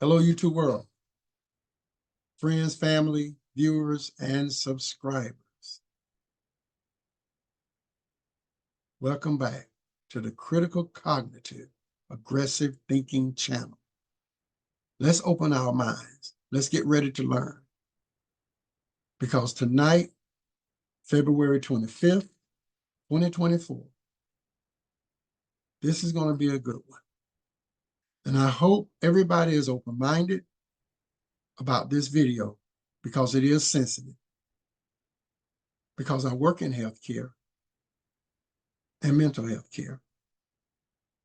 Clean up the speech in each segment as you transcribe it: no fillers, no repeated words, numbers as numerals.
Hello, YouTube world, friends, family, viewers, and subscribers. Welcome back to the Critical Cognitive Aggressive Thinking channel. Let's open our minds. Let's get ready to learn. Because tonight, February 25th, 2024, this is going to be a good one. And I hope everybody is open-minded about this video because it is sensitive. Because I work in healthcare and mental health care.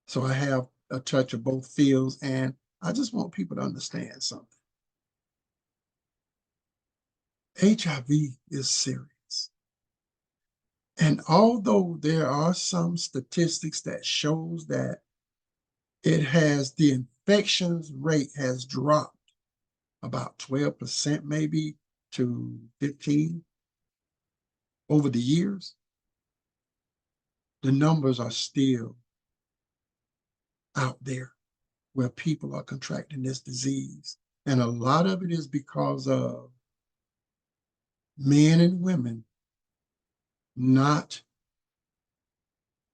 So I have a touch of both fields, and I just want people to understand something. HIV is serious. And although there are some statistics that shows that the infections rate has dropped about 12% maybe to 15 over the years, the numbers are still out there where people are contracting this disease. And a lot of it is because of men and women not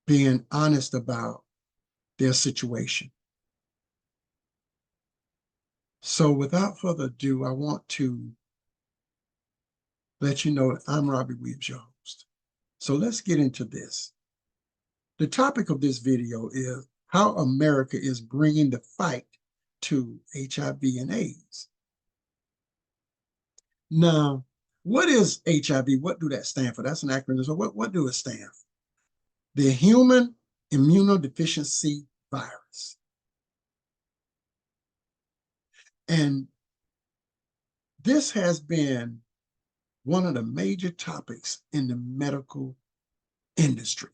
being honest about their situation. So without further ado, I want to let you know that I'm Robbie Williams, your host. So let's get into this. The topic of this video is how America is bringing the fight to HIV and AIDS. Now, what is HIV? What do that stand for? That's an acronym. So what do it stand for? The Human Immunodeficiency Virus. And this has been one of the major topics in the medical industry.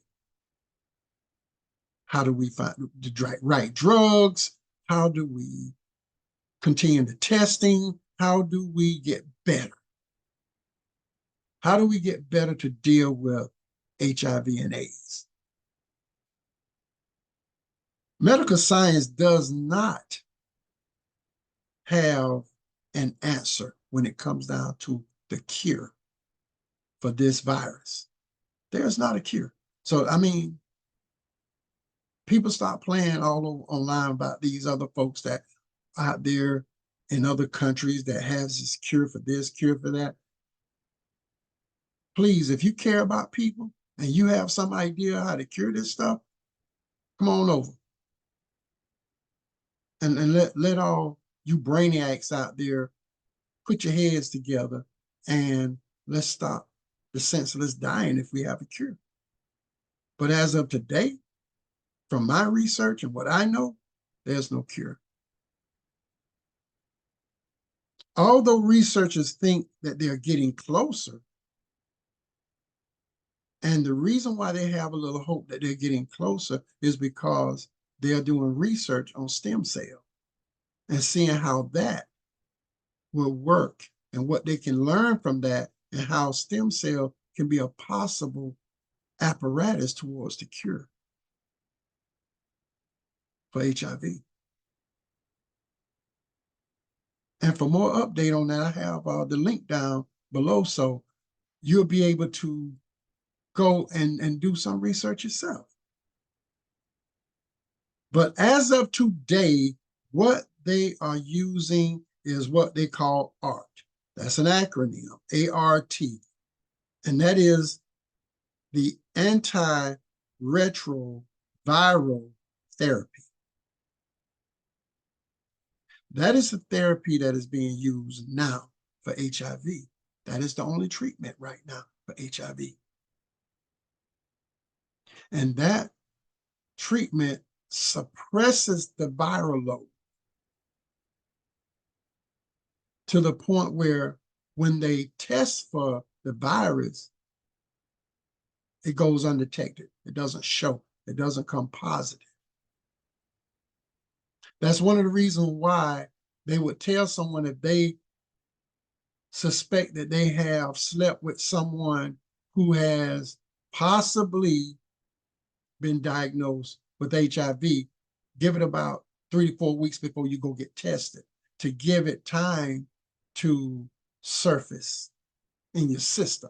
How do we find the right drugs? How do we continue the testing? How do we get better? How do we get better to deal with HIV and AIDS? Medical science does not have an answer when it comes down to the cure for this virus. There's not a cure. So, I mean, people stop playing all over online about these other folks that out there in other countries that has this cure for this, cure for that. Please, if you care about people and you have some idea how to cure this stuff, come on over. And let all you brainiacs out there put your heads together and let's stop the senseless dying if we have a cure. But as of today, from my research and what I know, there's no cure. Although researchers think that they're getting closer, and the reason why they have a little hope that they're getting closer is because they're doing research on stem cell and seeing how that will work and what they can learn from that and how stem cell can be a possible apparatus towards the cure for HIV. And for more update on that, I have the link down below so you'll be able to go and do some research yourself. But as of today, what they are using is what they call ART. That's an acronym, A-R-T. And that is the antiretroviral therapy. That is the therapy that is being used now for HIV. That is the only treatment right now for HIV. And that treatment suppresses the viral load to the point where when they test for the virus, it goes undetected. It doesn't show. It doesn't come positive. That's one of the reasons why they would tell someone if they suspect that they have slept with someone who has possibly been diagnosed with HIV, give it about 3 to 4 weeks before you go get tested. to give it time to surface in your system.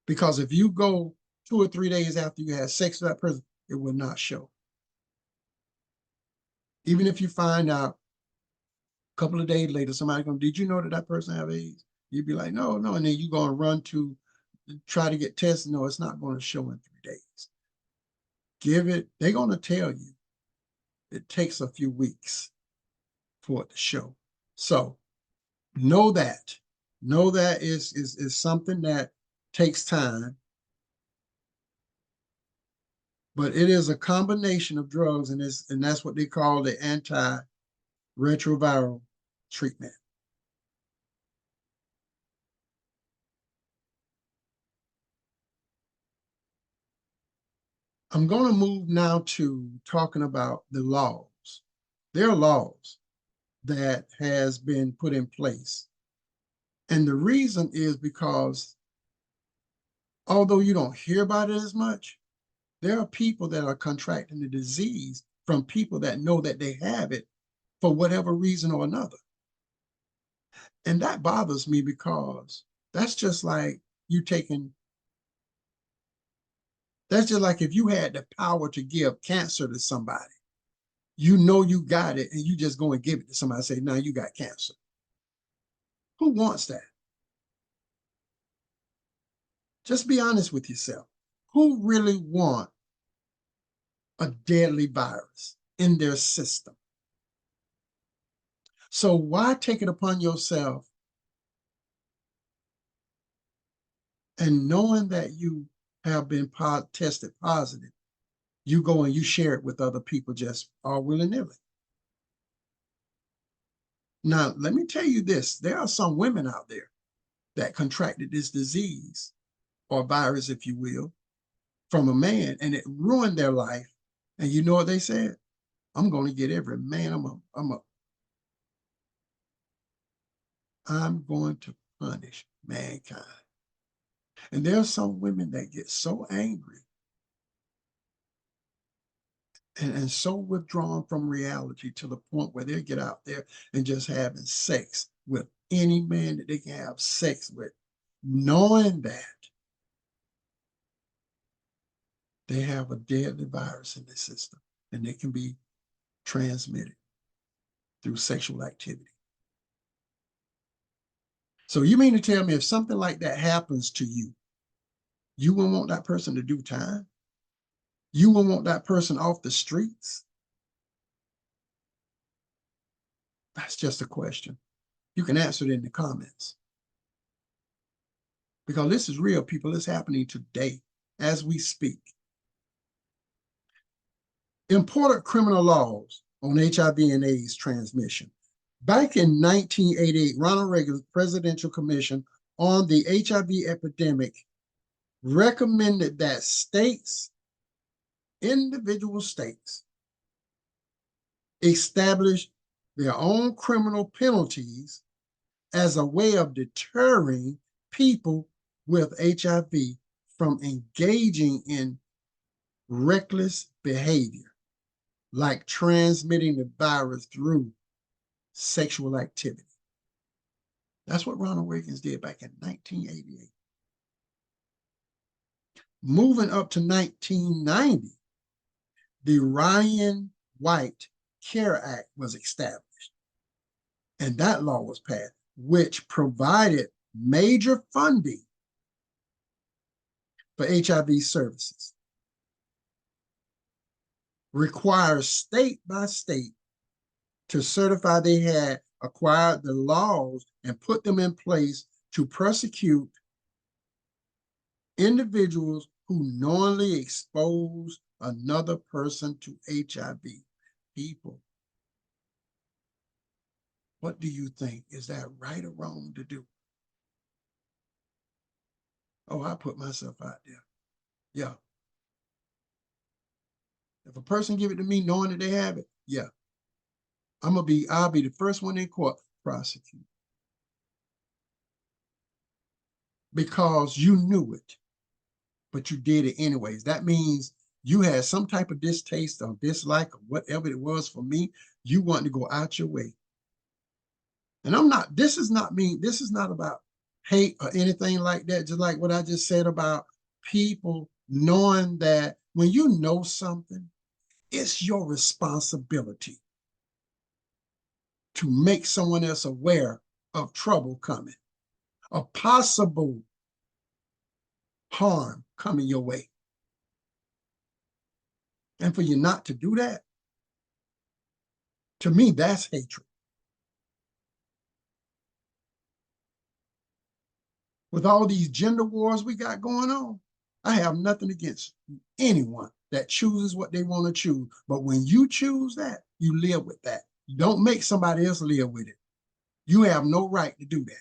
Because if you go 2 or 3 days after you had sex with that person, it will not show. Even if you find out a couple of days later, somebody goes, did you know that that person have AIDS? You'd be like, no, no. And then you go and run to try to get tested. No, it's not going to show in 3 days. Give it, they're going to tell you it takes a few weeks for it to show. So know that. Know that is something that takes time. But it is a combination of drugs, and that's what they call the antiretroviral treatment. I'm going to move now to talking about the laws. There are laws that has been put in place. And the reason is because although you don't hear about it as much, there are people that are contracting the disease from people that know that they have it for whatever reason or another. And that bothers me because that's just like you taking, that's just like if you had the power to give cancer to somebody, you know you got it, and you just go and give it to somebody and say, now you got cancer. Who wants that? Just be honest with yourself. Who really want a deadly virus in their system? So why take it upon yourself and knowing that you have been tested positive, you go and you share it with other people just all willy-nilly? Now, let me tell you this. There are some women out there that contracted this disease or virus, if you will, from a man, and it ruined their life. And you know what they said? I'm going to get every man. I'm going to punish mankind. And there are some women that get so angry and so withdrawn from reality to the point where they get out there and just having sex with any man that they can have sex with, knowing that they have a deadly virus in their system and they can be transmitted through sexual activity. So you mean to tell me if something like that happens to you, you wouldn't want that person to do time? You wouldn't want that person off the streets? That's just a question. You can answer it in the comments. Because this is real, people. It's happening today as we speak. Important criminal laws on HIV and AIDS transmission. Back in 1988, Ronald Reagan's Presidential Commission on the HIV epidemic recommended that states, individual states, establish their own criminal penalties as a way of deterring people with HIV from engaging in reckless behavior, like transmitting the virus through sexual activity. That's what Ronald Reagan did back in 1988. Moving up to 1990, the Ryan White Care Act was established, and that law was passed, which provided major funding for HIV services. Requires state by state to certify they had acquired the laws and put them in place to prosecute individuals who knowingly expose another person to HIV. People, what do you think? Is that right or wrong to do? Oh, I put myself out there. Yeah. If a person give it to me knowing that they have it, yeah. I'll be the first one in court to prosecute. Because you knew it, but you did it anyways. That means you had some type of distaste or dislike or whatever it was for me. you want to go out your way. And this is not me, this is not about hate or anything like that. Just like what I just said about people knowing that when you know something, it's your responsibility to make someone else aware of trouble coming, of possible harm coming your way. And for you not to do that, to me, that's hatred. With all these gender wars we got going on, I have nothing against anyone that chooses what they want to choose. But when you choose that, you live with that. You don't make somebody else live with it. You have no right to do that.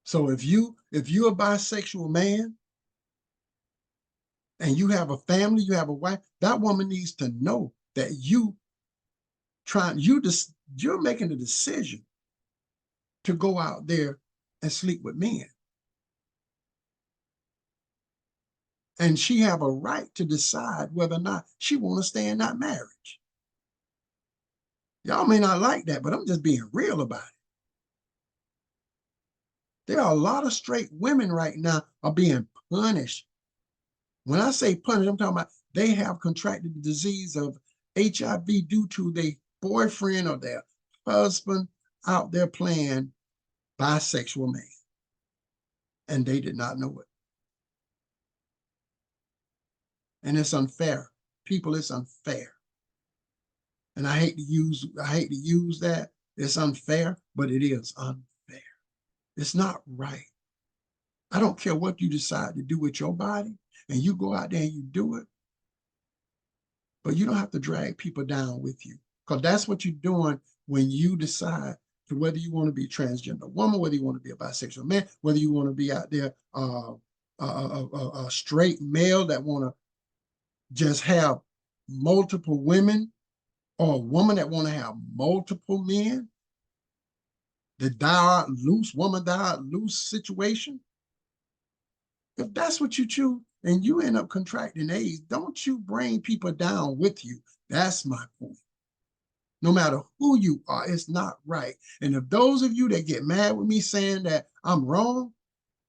So if you're a bisexual man and you have a family, you have a wife, that woman needs to know that you're making a decision to go out there and sleep with men. And she have a right to decide whether or not she want to stay in that marriage. Y'all may not like that, but I'm just being real about it. There are a lot of straight women right now are being punished. When I say punished, I'm talking about they have contracted the disease of HIV due to their boyfriend or their husband out there playing bisexual man. And they did not know it. And it's unfair. People, it's unfair. And I hate to use that. It's unfair, but it is unfair. It's not right. I don't care what you decide to do with your body, and you go out there and you do it, but you don't have to drag people down with you, because that's what you're doing when you decide to whether you want to be a transgender woman, whether you want to be a bisexual man, whether you want to be out there a straight male that want to just have multiple women, or a woman that want to have multiple men, the die out loose, woman die out loose situation. If that's what you choose and you end up contracting AIDS, don't you bring people down with you. That's my point. No matter who you are, it's not right. And if those of you that get mad with me saying that I'm wrong,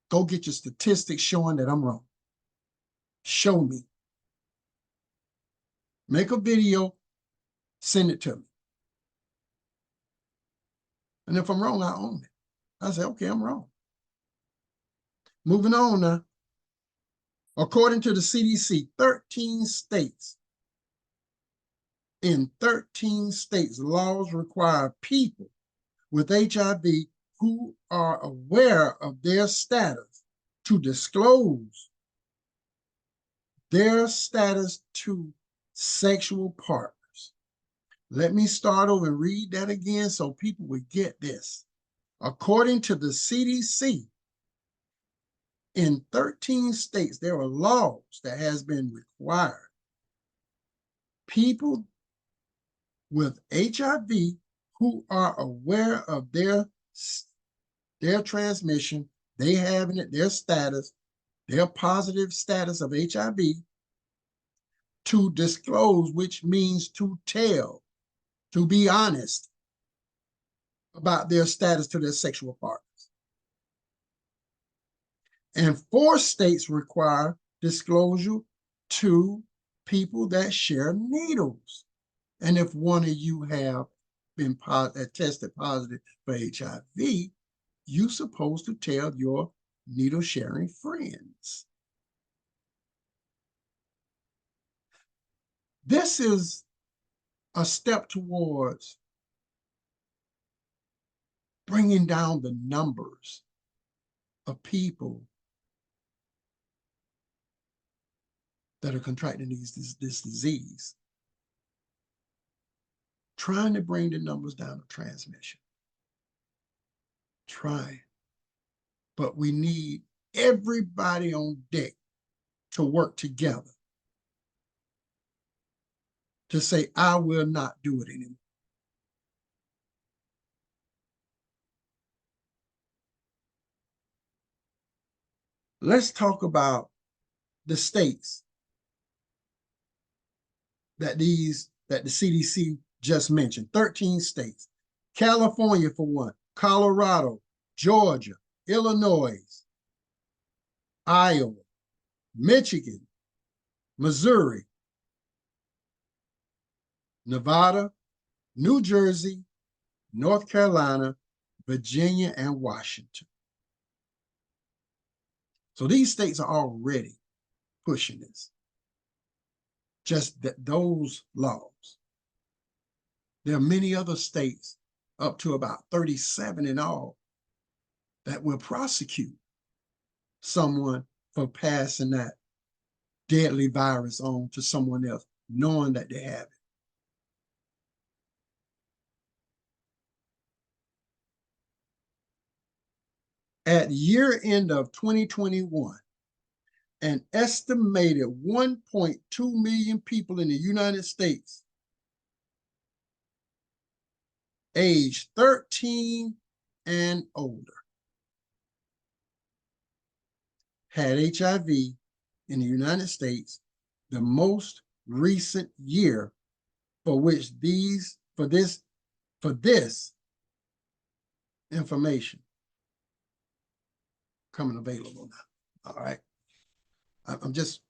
go get your statistics showing that I'm wrong. Show me. Make a video, send it to me. And if I'm wrong, I own it. I say, okay, I'm wrong. Moving on now. According to the CDC, 13 states, in 13 states, laws require people with HIV who are aware of their status to disclose their status to sexual partners. Let me start over and read that again so people would get this. According to the CDC, in 13 states, there are laws that has been required. People with HIV who are aware of their transmission, they having it, their status, their positive status of HIV, to disclose, which means to tell, to be honest about their status to their sexual partners. And 4 states require disclosure to people that share needles. And if one of you have been tested positive for HIV, you're supposed to tell your needle sharing friends. This is a step towards bringing down the numbers of people that are contracting this disease, trying to bring the numbers down of transmission. Trying. But we need everybody on deck to work together to say, I will not do it anymore. Let's talk about the states that the CDC just mentioned. 13 states. California for one, Colorado, Georgia, Illinois, Iowa, Michigan, Missouri, Nevada, New Jersey, North Carolina, Virginia, and Washington. So these states are already pushing this. Just those laws. There are many other states, up to about 37 in all, that will prosecute someone for passing that deadly virus on to someone else, knowing that they have it. At year end of 2021, an estimated 1.2 million people in the United States aged 13 and older had HIV in the United States, the most recent year for which for this information coming available now. All right. I'm just,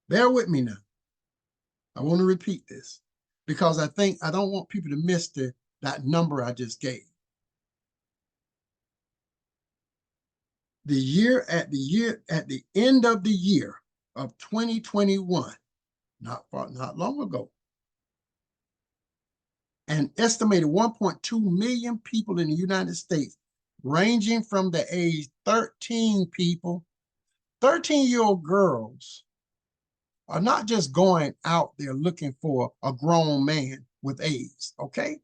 bear with me now. I want to repeat this because I don't want people to miss that number I just gave. At the end of the year of 2021, not long ago, an estimated 1.2 million people in the United States, ranging from the age 13 people, 13-year-old girls are not just going out there looking for a grown man with AIDS, okay?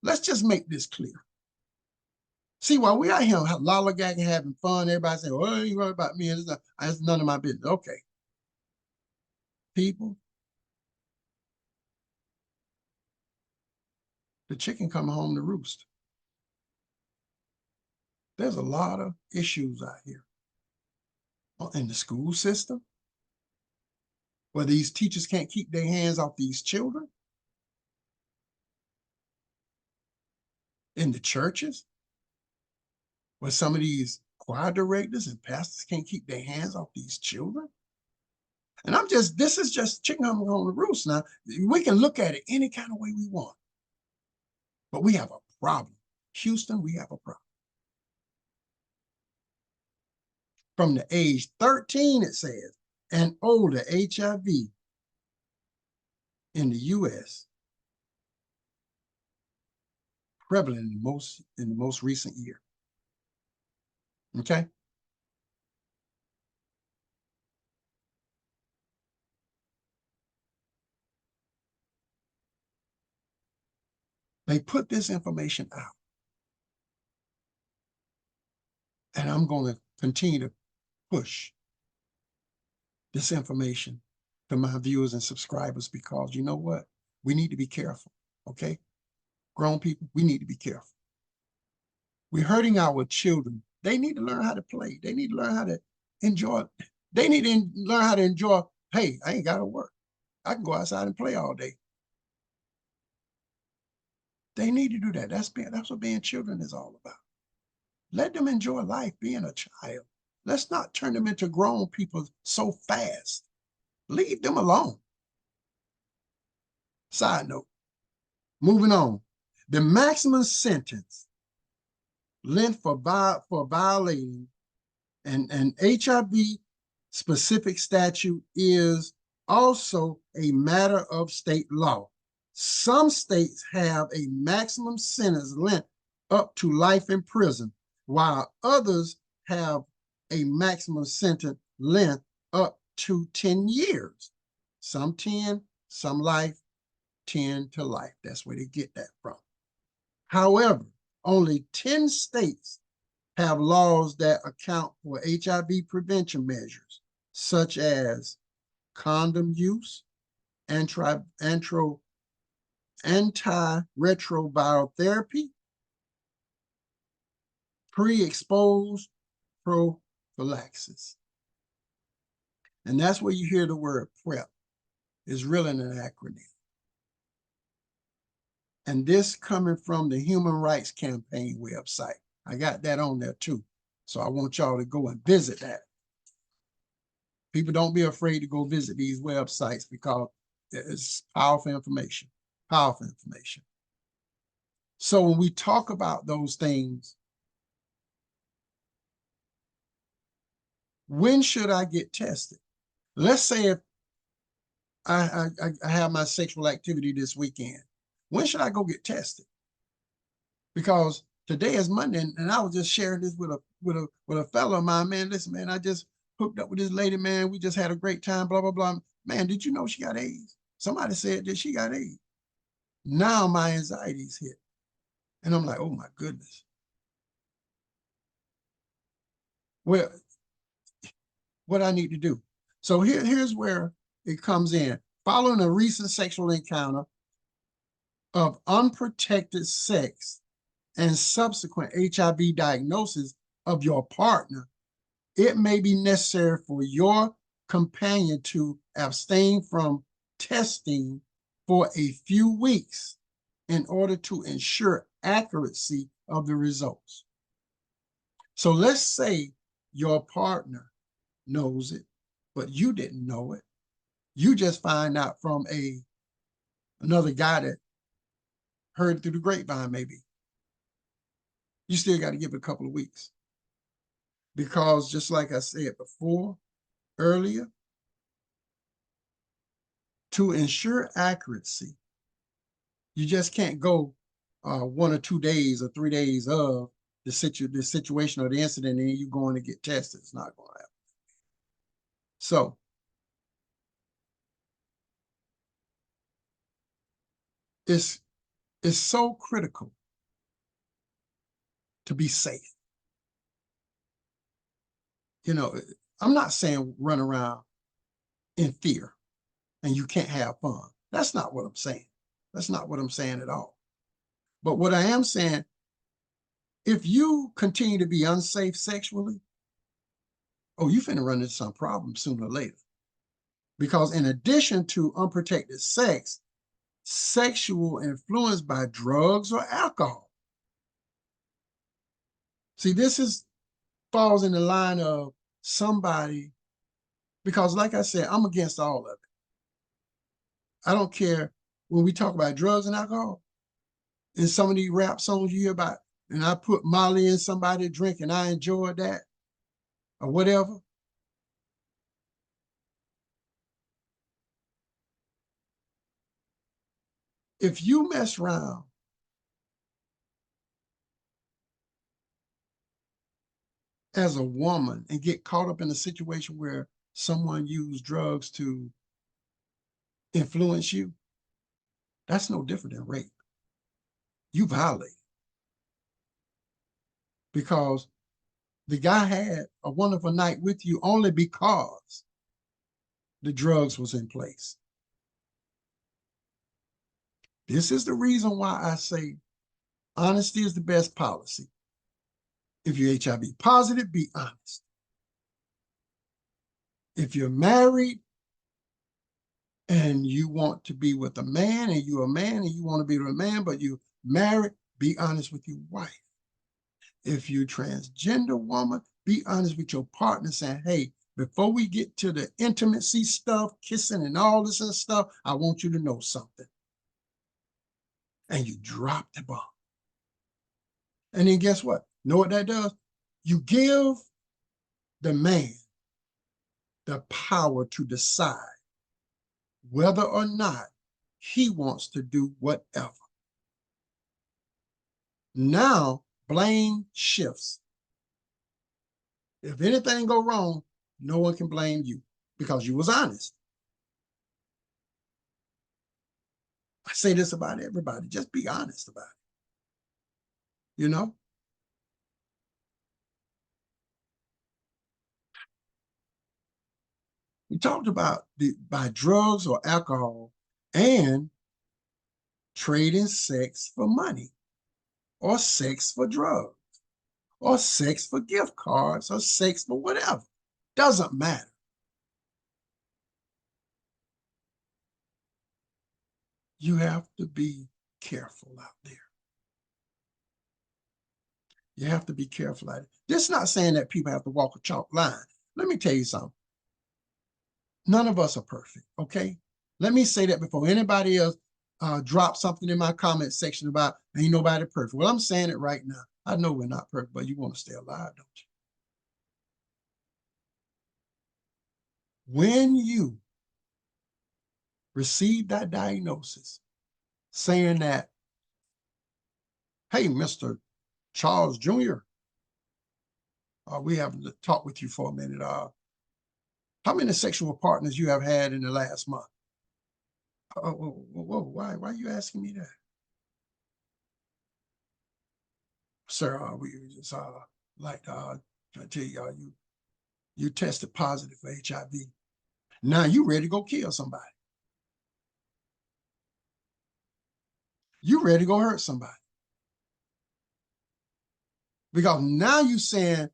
Let's just make this clear. See, while we out here lollygagging, having fun, everybody saying, well, you worry about me, it's none of my business. Okay. People, the chicken coming home to roost. There's a lot of issues out here in the school system where these teachers can't keep their hands off these children, in the churches where some of these choir directors and pastors can't keep their hands off these children. And this is just chicken coming home to roost. Now, we can look at it any kind of way we want, but we have a problem. Houston, we have a problem. From the age 13, it says, and older, HIV in the U.S. prevalent in the most recent year. Okay? They put this information out. And I'm going to continue to push this information to my viewers and subscribers because you know what? We need to be careful, okay? Grown people, we need to be careful. We're hurting our children. They need to learn how to play. They need to learn how to enjoy. They need to learn how to enjoy, hey, I ain't got to work. I can go outside and play all day. They need to do that. That's what being children is all about. Let them enjoy life being a child. Let's not turn them into grown people so fast. Leave them alone. Side note, moving on. The maximum sentence length for violating an HIV specific statute is also a matter of state law. Some states have a maximum sentence length up to life in prison, while others have a maximum sentence length up to 10 years. Some 10, some life, 10 to life. That's where they get that from. However, only 10 states have laws that account for HIV prevention measures, such as condom use, antiretroviral therapy, pre-exposed prophylaxis. And that's where you hear the word PrEP. is really an acronym. And this coming from the Human Rights Campaign website. I got that on there too. So I want y'all to go and visit that. People, don't be afraid to go visit these websites because it's powerful information, powerful information. So when we talk about those things, when should I get tested? Let's say if I have my sexual activity this weekend, when should I go get tested? Because today is Monday, and I was just sharing this with a fellow of mine. Man, listen, man, I just hooked up with this lady, man. We just had a great time, blah, blah, blah. Man, did you know she got AIDS? Somebody said that she got AIDS. Now my anxiety's hit. And I'm like, oh my goodness. Well, what I need to do. So here's where it comes in. Following a recent sexual encounter of unprotected sex and subsequent HIV diagnosis of your partner, it may be necessary for your companion to abstain from testing for a few weeks in order to ensure accuracy of the results. So let's say your partner knows it, but you didn't know it. You just find out from another guy that heard it through the grapevine, maybe. You still got to give it a couple of weeks. Because just like I said before, earlier, to ensure accuracy, you just can't go 1 or 2 days or 3 days of the situation or the incident, and then you're going to get tested. It's not going to happen. So it's so critical to be safe. You know, I'm not saying run around in fear and you can't have fun. That's not what I'm saying. That's not what I'm saying at all. But what I am saying, if you continue to be unsafe sexually, oh, you finna run into some problems sooner or later. Because in addition to unprotected sex, sexual influence by drugs or alcohol. See, falls in the line of somebody, because like I said, I'm against all of it. I don't care when we talk about drugs and alcohol. In some of these rap songs you hear about, and I put Molly in somebody's drink and I enjoyed that, or whatever. If you mess around as a woman and get caught up in a situation where someone used drugs to influence you, that's no different than rape. You violate. Because the guy had a wonderful night with you only because the drugs was in place. This is the reason why I say honesty is the best policy. If you're HIV positive, be honest. If you're married and you want to be with a man and you're a man and you want to be with a man, but you're married, be honest with your wife. If you're transgender woman, be honest with your partner saying, hey, before we get to the intimacy stuff, kissing and all this other stuff, I want you to know something. And you drop the bomb. And then guess what? Know what that does? You give the man the power to decide whether or not he wants to do whatever. Now, blame shifts. If anything go wrong, no one can blame you because you was honest. I say this about everybody. Just be honest about it. You know? We talked about by drugs or alcohol and trading sex for money or sex for drugs or sex for gift cards or sex for whatever. Doesn't matter. You have to be careful out there. You have to be careful out there. This is not saying that people have to walk a chalk line. Let me tell you something. None of us are perfect, okay? Let me say that before anybody else drops something in my comment section about ain't nobody perfect. Well, I'm saying it right now. I know we're not perfect, but you want to stay alive, don't you? When you receive that diagnosis saying that, hey, Mr. Charles Jr., we have to talk with you for a minute. How many sexual partners you have had in the last month? Whoa, why are you asking me that? Sir, we just like I tell you, you tested positive for HIV. Now you ready to go kill somebody. You ready to go hurt somebody. Because now you saying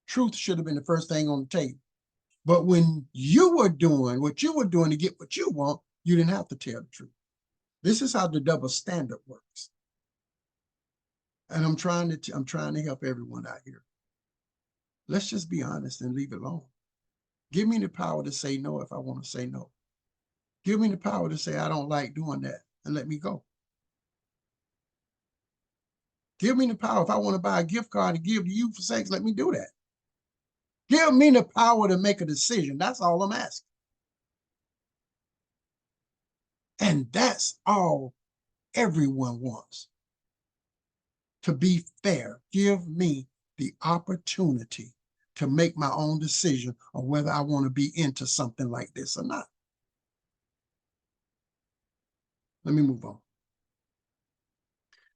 truth should have been the first thing on the table. But when you were doing what you were doing to get what you want, you didn't have to tell the truth. This is how the double standard works. And I'm trying to help everyone out here. Let's just be honest and leave it alone. Give me the power to say no if I want to say no. Give me the power to say I don't like doing that and let me go. Give me the power. If I want to buy a gift card to give to you for sex, let me do that. Give me the power to make a decision. That's all I'm asking. And that's all everyone wants. To be fair, give me the opportunity to make my own decision on whether I want to be into something like this or not. Let me move on.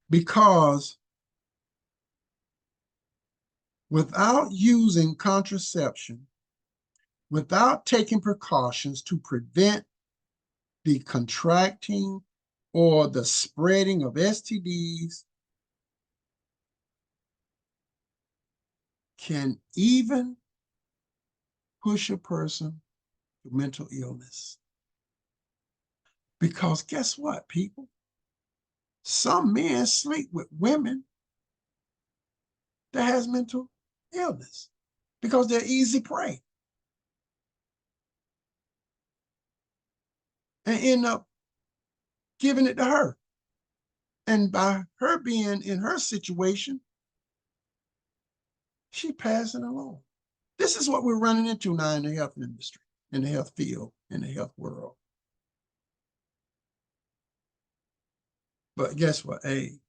Because without using contraception, without taking precautions to prevent the contracting or the spreading of STDs, can even push a person to mental illness. Because guess what, people? Some men sleep with women that has mental illness because they're easy prey and end up giving it to her. And by her being in her situation, she passing along. This is what we're running into now in the health industry, in the health field, in the health world. But guess what? Hey,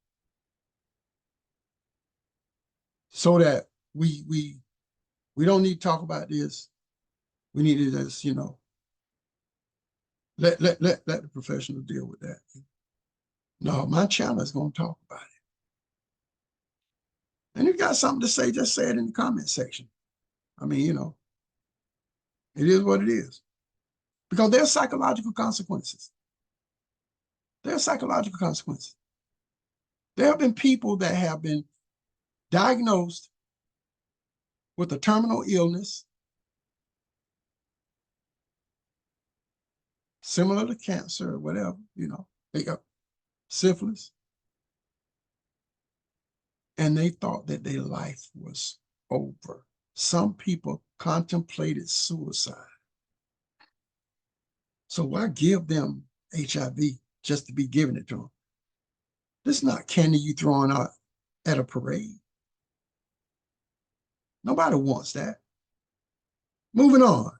so that we don't need to talk about this. We need to just, let the professionals deal with that. No, my channel is going to talk about it. And if you got something to say, just say it in the comment section. I mean, it is what it is. Because there are psychological consequences. There are psychological consequences. There have been people that have been diagnosed with a terminal illness similar to cancer or whatever, they got syphilis, and they thought that their life was over. Some people contemplated suicide. So why give them HIV just to be giving it to them? This is not candy you throwing out at a parade. Nobody wants that. Moving on.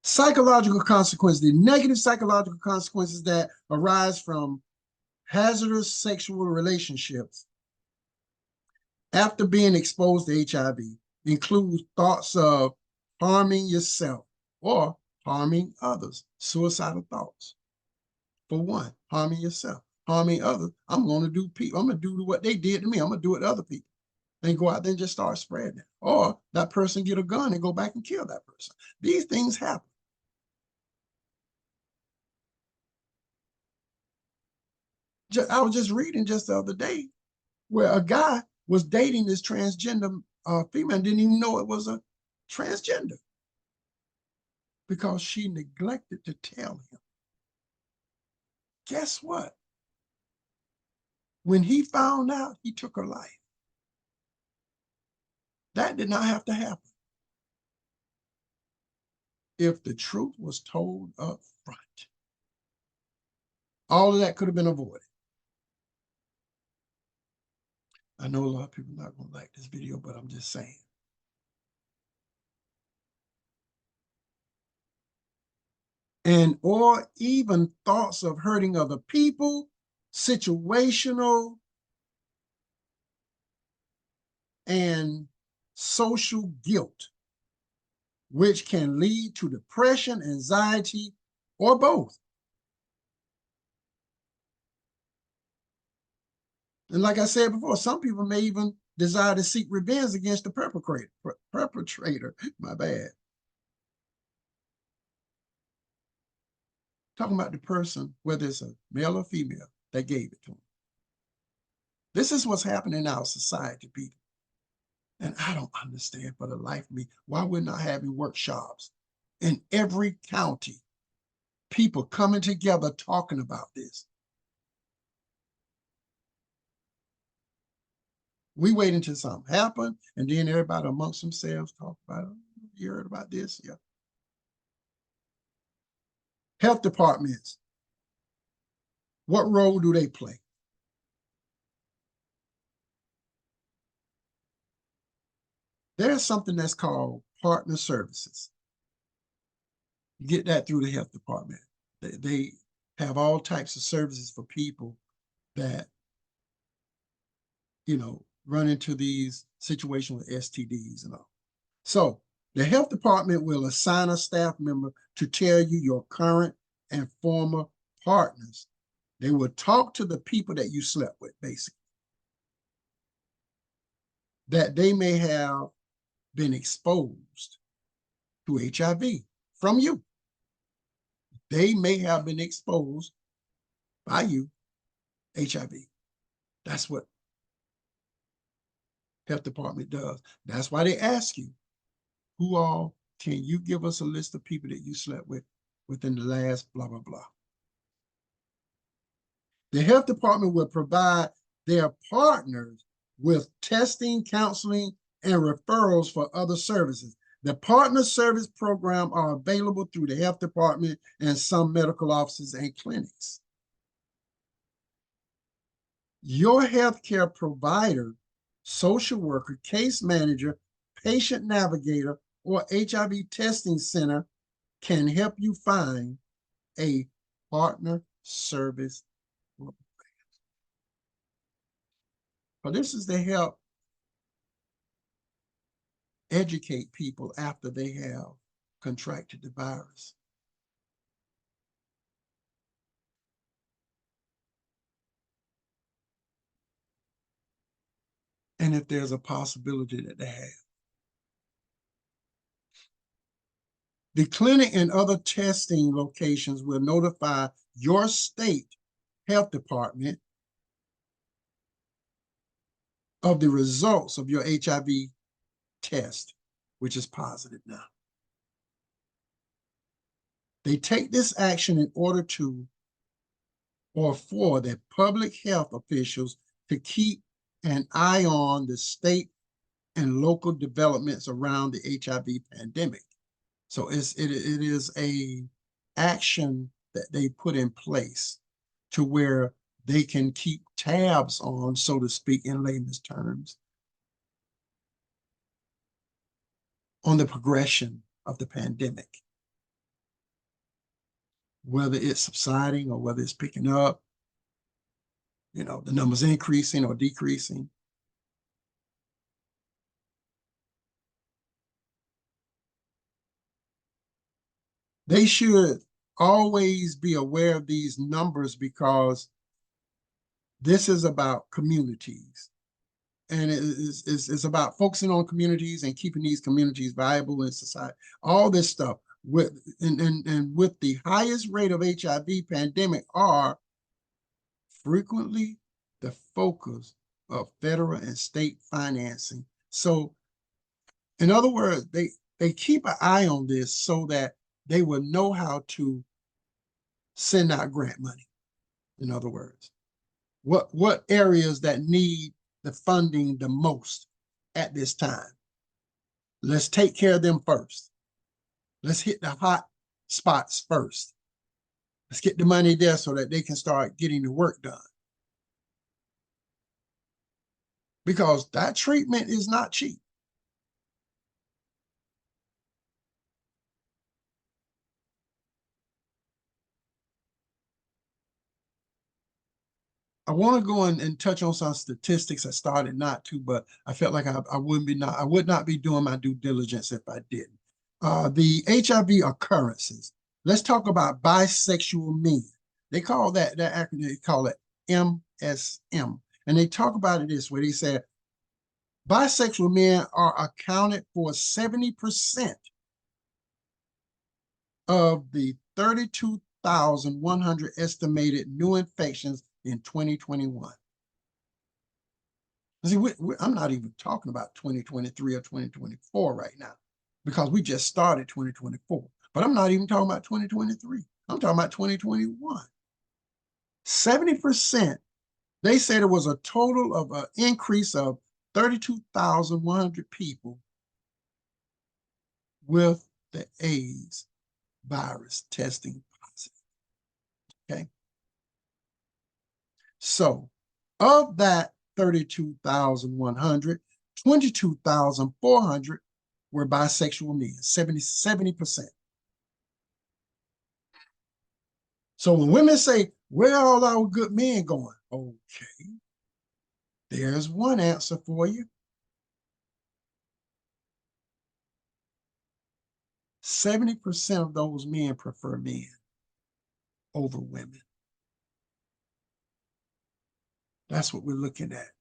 Psychological consequences, the negative psychological consequences that arise from hazardous sexual relationships after being exposed to HIV include thoughts of harming yourself or harming others, suicidal thoughts. For one, harming yourself, harming others. I'm going to do what they did to me. I'm going to do it to other people. And go out there and just start spreading it. Or that person get a gun and go back and kill that person. These things happen. I was just reading just the other day where a guy was dating this transgender female and didn't even know it was a transgender because she neglected to tell him. Guess what? When he found out, he took her life. That did not have to happen if the truth was told up front. All of that could have been avoided. I know a lot of people are not going to like this video, but I'm just saying. And or even thoughts of hurting other people, situational, and social guilt, which can lead to depression, anxiety, or both. And like I said before, some people may even desire to seek revenge against the perpetrator. My bad. Talking about the person, whether it's a male or female, that gave it to them. This is what's happening in our society, people. And I don't understand for the life of me why we're not having workshops in every county, people coming together talking about this. We wait until something happens, and then everybody amongst themselves talk about it. You heard about this? Yeah. Health departments, what role do they play? There's something that's called partner services. You get that through the health department. They have all types of services for people that, run into these situations with STDs and all. So the health department will assign a staff member to tell you your current and former partners. They will talk to the people that you slept with, basically, that they may have been exposed to HIV from you. They may have been exposed by you, HIV. That's what health department does. That's why they ask you, who all can you give us a list of people that you slept with within the last blah, blah, blah. The health department will provide their partners with testing, counseling, and referrals for other services. The partner service program are available through the health department and some medical offices and clinics. Your healthcare provider, social worker, case manager, patient navigator, or HIV testing center can help you find a partner service program. So this is to help educate people after they have contracted the virus. And if there's a possibility that they have. The clinic and other testing locations will notify your state health department of the results of your HIV test, which is positive now. They take this action in order to, or for the public health officials to keep an eye on the state and local developments around the HIV pandemic. So it is a action that they put in place to where they can keep tabs on, so to speak, in layman's terms, on the progression of the pandemic, whether it's subsiding or whether it's picking up, the numbers increasing or decreasing. They should always be aware of these numbers because this is about communities. And it's about focusing on communities and keeping these communities viable in society. All this stuff and with the highest rate of HIV pandemic are frequently the focus of federal and state financing. So in other words, they keep an eye on this so that they will know how to send out grant money. In other words, what areas that need the funding the most at this time? Let's take care of them first. Let's hit the hot spots first. Let's get the money there so that they can start getting the work done. Because that treatment is not cheap. I want to go and touch on some statistics. I started not to, but I felt like I would not be doing my due diligence if I didn't. The HIV occurrences. Let's talk about bisexual men. They call that acronym, they call it MSM. And they talk about it this way. They said bisexual men are accounted for 70% of the 32,100 estimated new infections in 2021. See, I'm not even talking about 2023 or 2024 right now, because we just started 2024. But I'm not even talking about 2023. I'm talking about 2021. 70%, they said it was a total of an increase of 32,100 people with the AIDS virus testing positive. Okay. So of that 32,100, 22,400 were bisexual men, 70%. So when women say, where are all our good men going? Okay, there's one answer for you. 70% of those men prefer men over women. That's what we're looking at.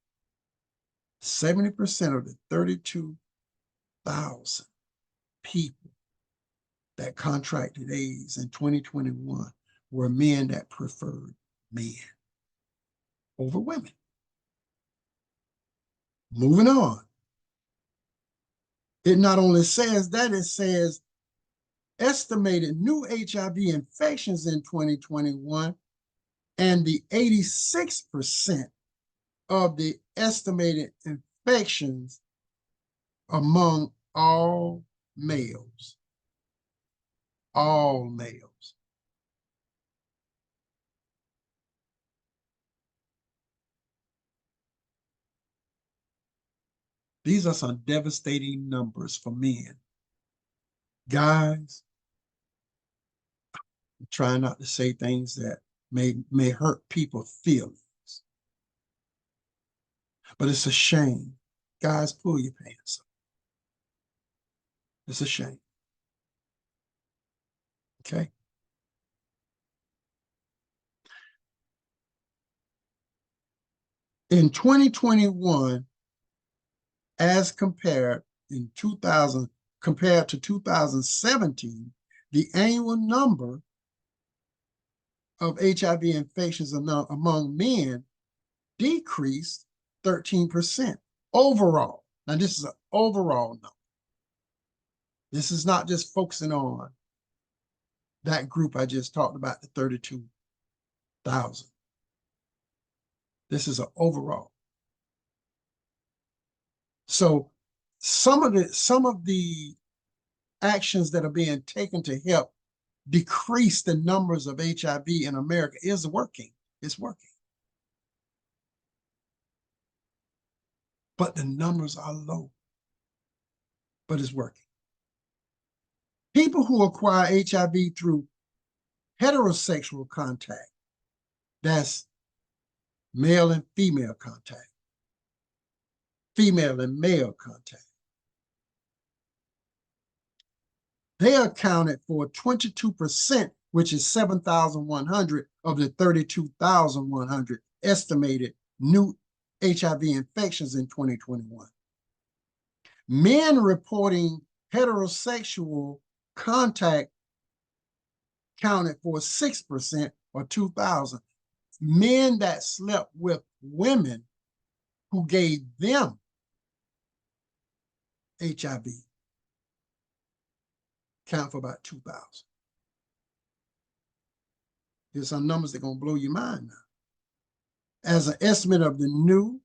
70% of the 32,000 people that contracted AIDS in 2021 were men that preferred men over women. Moving on. It not only says that, it says estimated new HIV infections in 2021, and the 86% of the estimated infections among all males. All males. These are some devastating numbers for men. Guys, I'm trying not to say things that may hurt people's feelings, but it's a shame. Guys, pull your pants up. It's a shame. Okay? In 2021, as compared to 2017, the annual number of HIV infections among men decreased 13% overall. Now, this is an overall number. This is not just focusing on that group I just talked about, the 32,000. This is an overall. So some of the actions that are being taken to help decrease the numbers of HIV in America is working. It's working. But the numbers are low. But it's working. People who acquire HIV through heterosexual contact, that's male and female contact, female and male contact, they accounted for 22%, which is 7,100 of the 32,100 estimated new HIV infections in 2021. Men reporting heterosexual contact counted for 6%, or 2,000. Men that slept with women who gave them HIV count for about 2,000. Here's some numbers that are going to blow your mind now. as an estimate of the new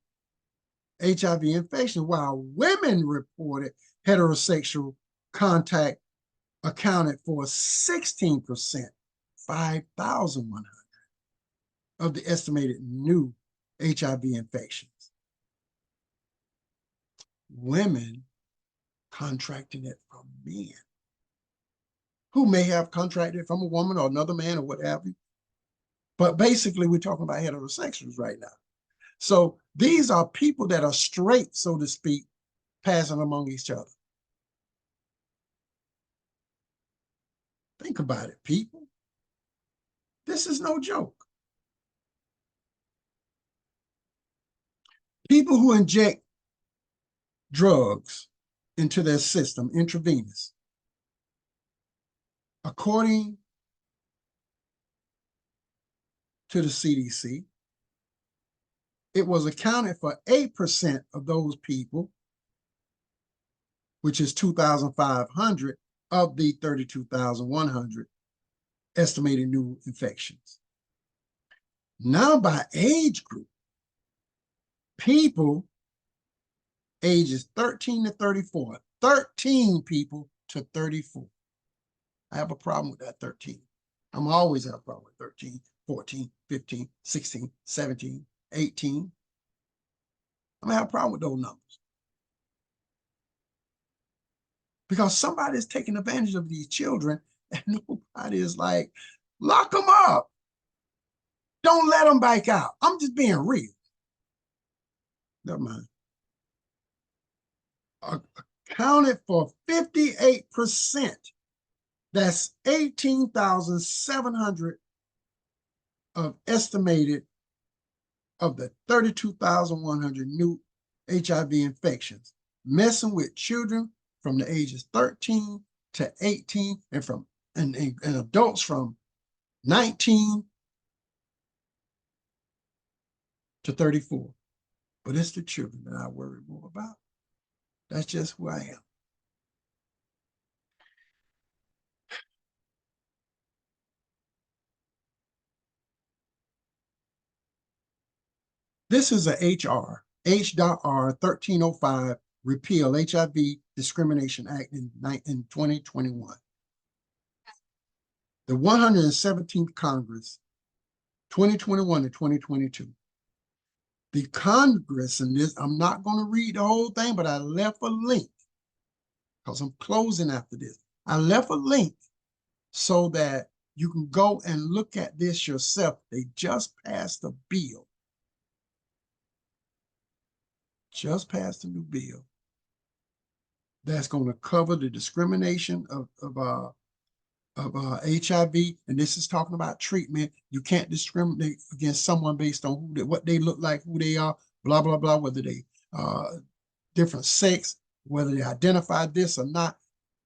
HIV infection, while women reported heterosexual contact accounted for 16%, 5,100 of the estimated new HIV infections. Women contracting it from men who may have contracted from a woman or another man or what have you. But basically, we're talking about heterosexuals right now. So these are people that are straight, so to speak, passing among each other. Think about it, people. This is no joke. People who inject drugs into their system, intravenous, according to the CDC, it was accounted for 8% of those people, which is 2,500 of the 32,100 estimated new infections. Now by age group, people ages 13 to 34, 13 people to 34. I have a problem with that 13. I'm always have a problem with 13, 14, 15, 16, 17, 18. I'm gonna have a problem with those numbers. Because somebody is taking advantage of these children and nobody is like, lock them up. Don't let them back out. I'm just being real. Never mind. Accounted for 58%. That's 18,700 of estimated of the 32,100 new HIV infections, messing with children from the ages 13 to 18 and adults from 19 to 34. But it's the children that I worry more about. That's just who I am. This is a H.R. 1305 repeal HIV Discrimination Act in 2021. The 117th Congress, 2021 to 2022. The Congress, and this, I'm not going to read the whole thing, but I left a link because I'm closing after this. I left a link so that you can go and look at this yourself. They just passed a bill. Just passed a new bill that's going to cover the discrimination of HIV, and this is talking about treatment. You can't discriminate against someone based on who what they look like, who they are, blah, blah, blah, whether they different sex, whether they identify this or not.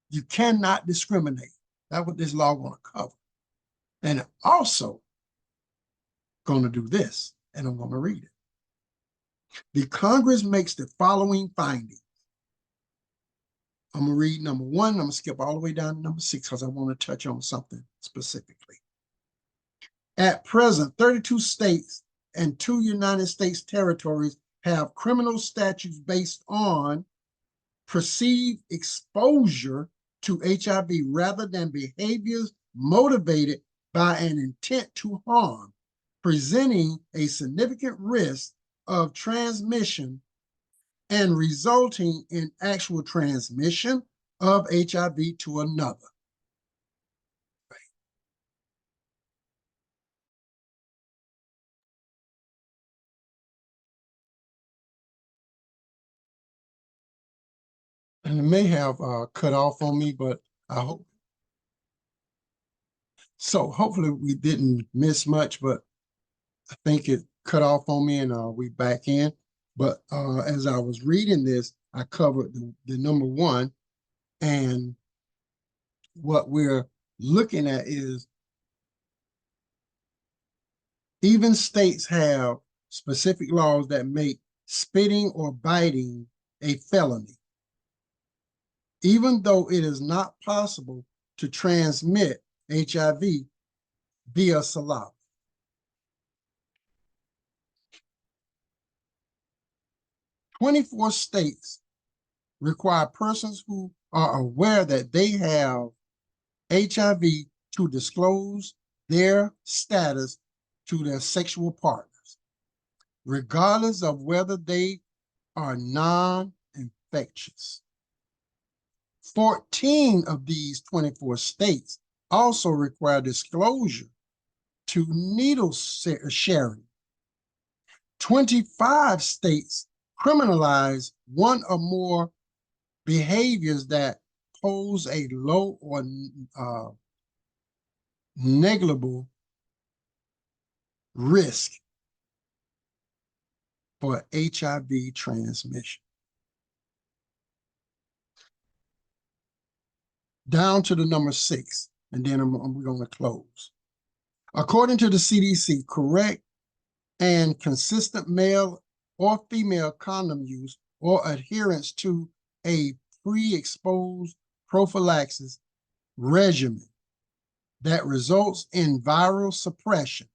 You cannot discriminate. That's what this law going to cover. And also going to do this, and I'm going to read it. The Congress makes the following findings. I'm going to read number 1. I'm going to skip all the way down to number 6 because I want to touch on something specifically. At present, 32 states and 2 United States territories have criminal statutes based on perceived exposure to HIV rather than behaviors motivated by an intent to harm, presenting a significant risk of transmission and resulting in actual transmission of HIV to another. And it may have cut off on me, but I hope. So hopefully we didn't miss much, but I think it cut off on me and we back in. But as I was reading this, I covered the number 1. And what we're looking at is even states have specific laws that make spitting or biting a felony, even though it is not possible to transmit HIV via saliva. 24 states require persons who are aware that they have HIV to disclose their status to their sexual partners, regardless of whether they are non-infectious. 14 of these 24 states also require disclosure to needle sharing. 25 states criminalize one or more behaviors that pose a low or negligible risk for HIV transmission. Down to the number 6, and then we're going to close. According to the CDC, correct and consistent male or female condom use or adherence to a pre-exposed prophylaxis regimen that results in viral suppression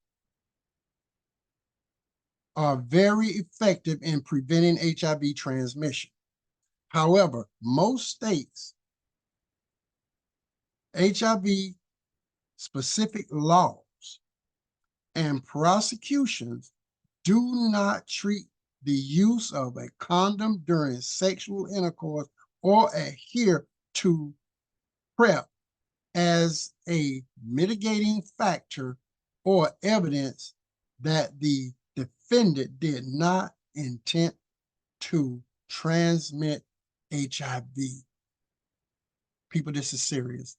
are very effective in preventing HIV transmission. However, most states' HIV-specific laws and prosecutions do not treat the use of a condom during sexual intercourse or adhere to PrEP as a mitigating factor or evidence that the defendant did not intend to transmit HIV. People, this is serious.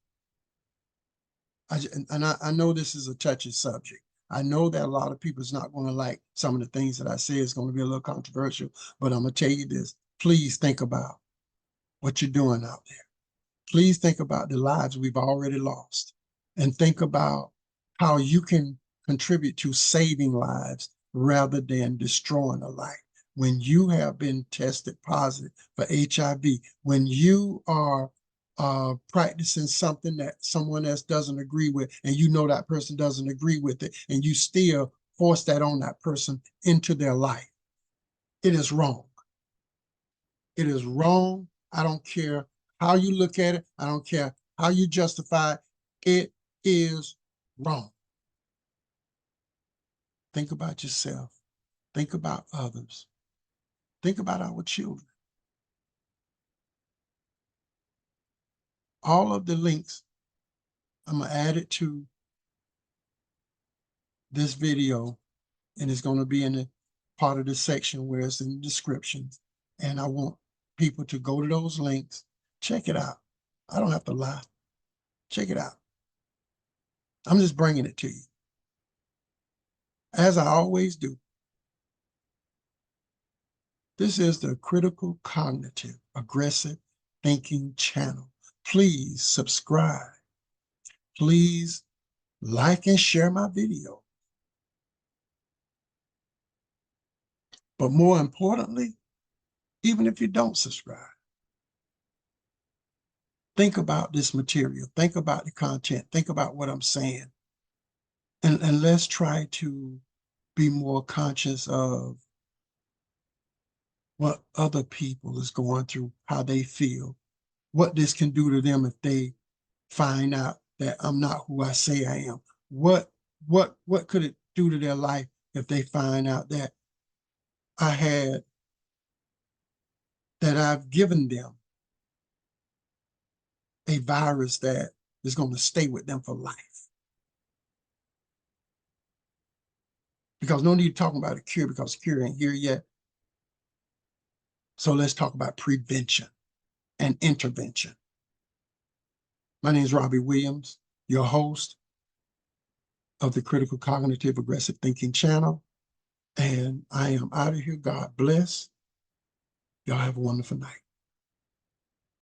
I know this is a touchy subject. I know that a lot of people is not going to like some of the things that I say. It's going to be a little controversial, but I'm going to tell you this. Please think about what you're doing out there. Please think about the lives we've already lost, and think about how you can contribute to saving lives rather than destroying a life. When you have been tested positive for HIV, when you are practicing something that someone else doesn't agree with, and you know that person doesn't agree with it, and you still force that on that person into their life, it is wrong. It is wrong. I don't care how you look at it. I don't care how you justify it. It is wrong. Think about yourself. Think about others. Think about our children. All of the links, I'm going to add it to this video, and it's going to be in the part of the section where it's in the descriptions. And I want people to go to those links, check it out. I don't have to lie. Check it out. I'm just bringing it to you, as I always do. This is the Critical Cognitive Aggressive Thinking channel. Please subscribe. Please like and share my video. But more importantly, even if you don't subscribe, think about this material. Think about the content. Think about what I'm saying. And let's try to be more conscious of what other people is going through, how they feel, what this can do to them if they find out that I'm not who I say I am. What could it do to their life if they find out that I've given them a virus that is going to stay with them for life? Because no need talking about a cure, because cure ain't here yet. So let's talk about prevention and intervention. My name is Robbie Williams, your host of the Critical Cognitive Aggressive Thinking channel. And I am out of here. God bless. Y'all have a wonderful night.